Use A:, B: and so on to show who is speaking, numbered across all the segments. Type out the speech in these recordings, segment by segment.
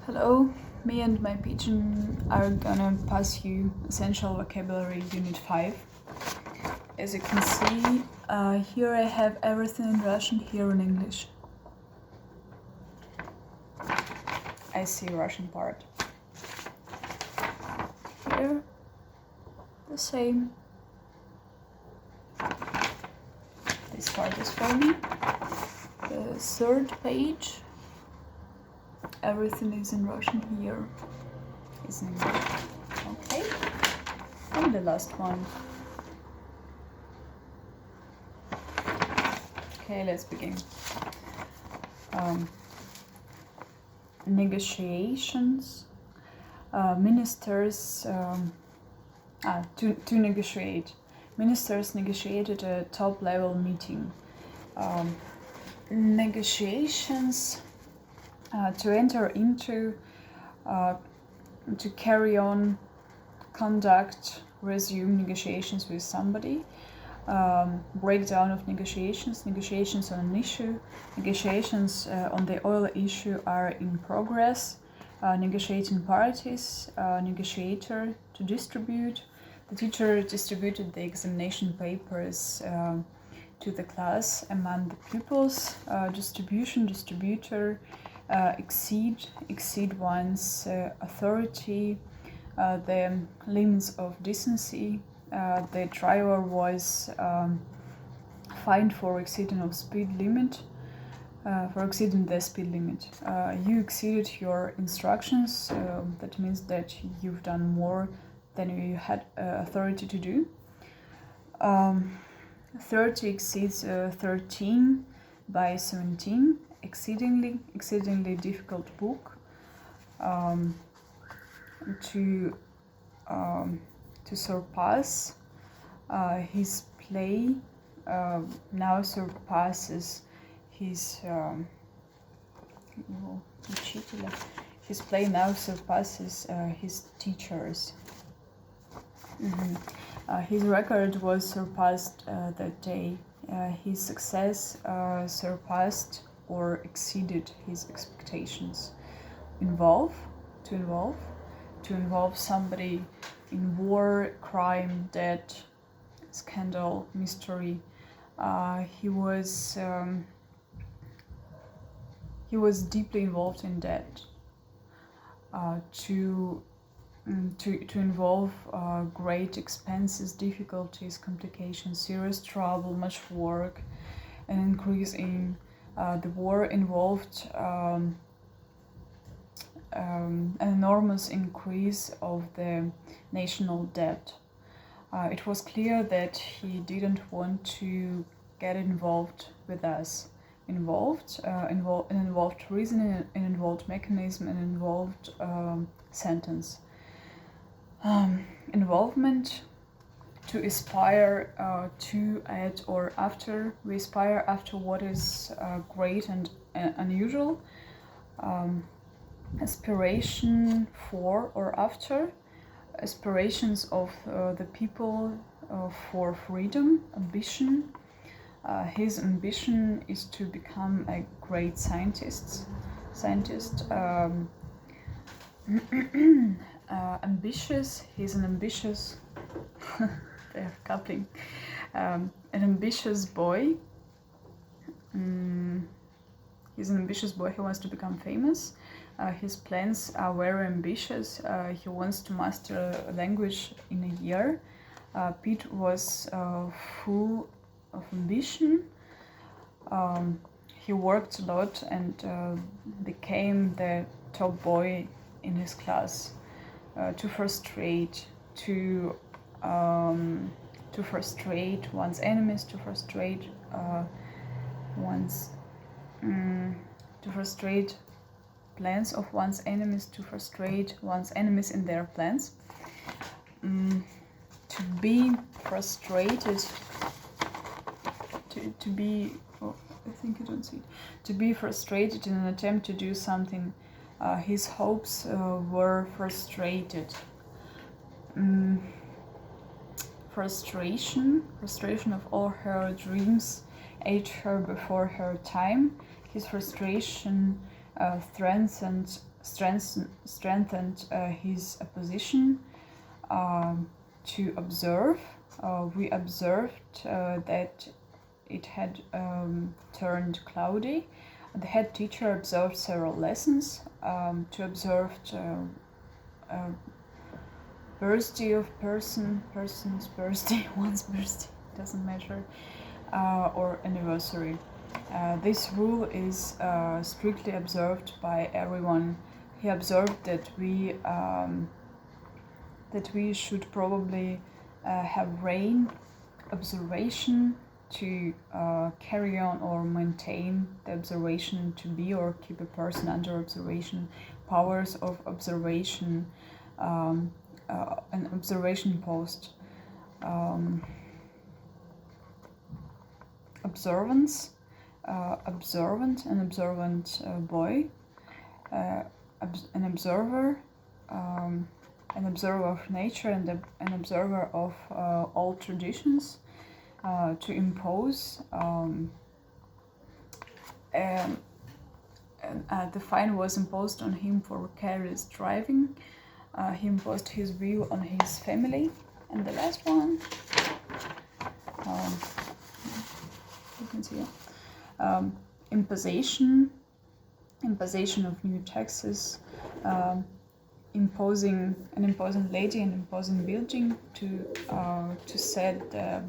A: Hello, me and my pigeon are gonna pass you Essential Vocabulary Unit 5. As you can see, here I have everything in Russian, here in English. I see Russian part. Here, the same. This part is for me. The third page, everything is in Russian, here is in English. Okay, and the last one. Okay, let's begin. Negotiations. Ministers to negotiate. Ministers negotiated a top-level meeting. Negotiations to enter into, to carry on, conduct, resume negotiations with somebody. Breakdown of negotiations, negotiations on an issue, negotiations on the oil issue are in progress, negotiating parties, negotiator, to distribute. The teacher distributed the examination papers to the class among the pupils. Distribution, distributor, exceed one's authority, the limits of decency. The driver was fined for exceeding of speed limit, for exceeding the speed limit. You exceeded your instructions, that means that you've done more than you had authority to do. 30 exceeds 13 by 17, exceedingly difficult book. To surpass, his play now surpasses his his play now surpasses his teachers. His record was surpassed that day. His success surpassed or exceeded his expectations. To involve somebody in war, crime, debt, scandal, mystery. He was deeply involved in debt. To involve great expenses, difficulties, complications, serious trouble, much work, an increase in the war involved an enormous increase of the national debt. It was clear that he didn't want to get involved with us. Involved reasoning, an involved mechanism, an involved sentence. Involvement, to aspire to, at, or after. We aspire after what is great and unusual. Aspiration for or after. Aspirations of the people for freedom. Ambition. His ambition is to become a great scientist. Ambitious. He's an ambitious. They're coupling. An ambitious boy. He's an ambitious boy. He wants to become famous. His plans are very ambitious. He wants to master a language in a year. Pete was full of ambition. He worked a lot and became the top boy in his class. To frustrate one's enemies, to frustrate plans of one's enemies, to frustrate one's enemies in their plans. To be frustrated, to be, oh, I think you don't see it. To be frustrated in an attempt to do something. His hopes were frustrated. Frustration of all her dreams ate her before her time. His frustration threatened strengthened his position to observe. We observed that it had turned cloudy. The head teacher observed several lessons to observe birthday of person's birthday, one's birthday, doesn't matter, or anniversary. This rule is strictly observed by everyone. He observed that we should probably have rain observation to carry on or maintain the observation, to be or keep a person under observation, powers of observation, an observation post, observance, observant, an observant boy, an observer of nature, and an observer of all traditions, to impose. The fine was imposed on him for careless driving. He imposed his will on his family. And the last one, you can see, imposition of new taxes, imposing lady and imposing building to set the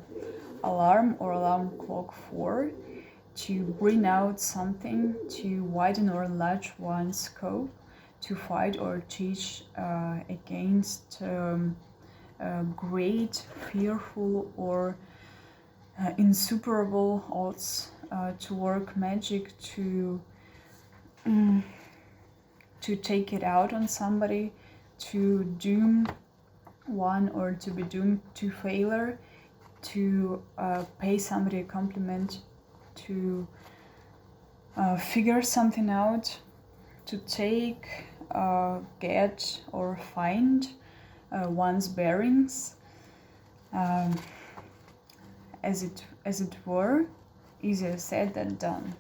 A: alarm or alarm clock for, to bring out something, to widen or enlarge one's scope, to fight or teach against great, fearful, or insuperable odds, to work magic, to take it out on somebody, to doom one or to be doomed to failure, to pay somebody a compliment, to figure something out, to take, get, or find one's bearings, as it were, easier said than done.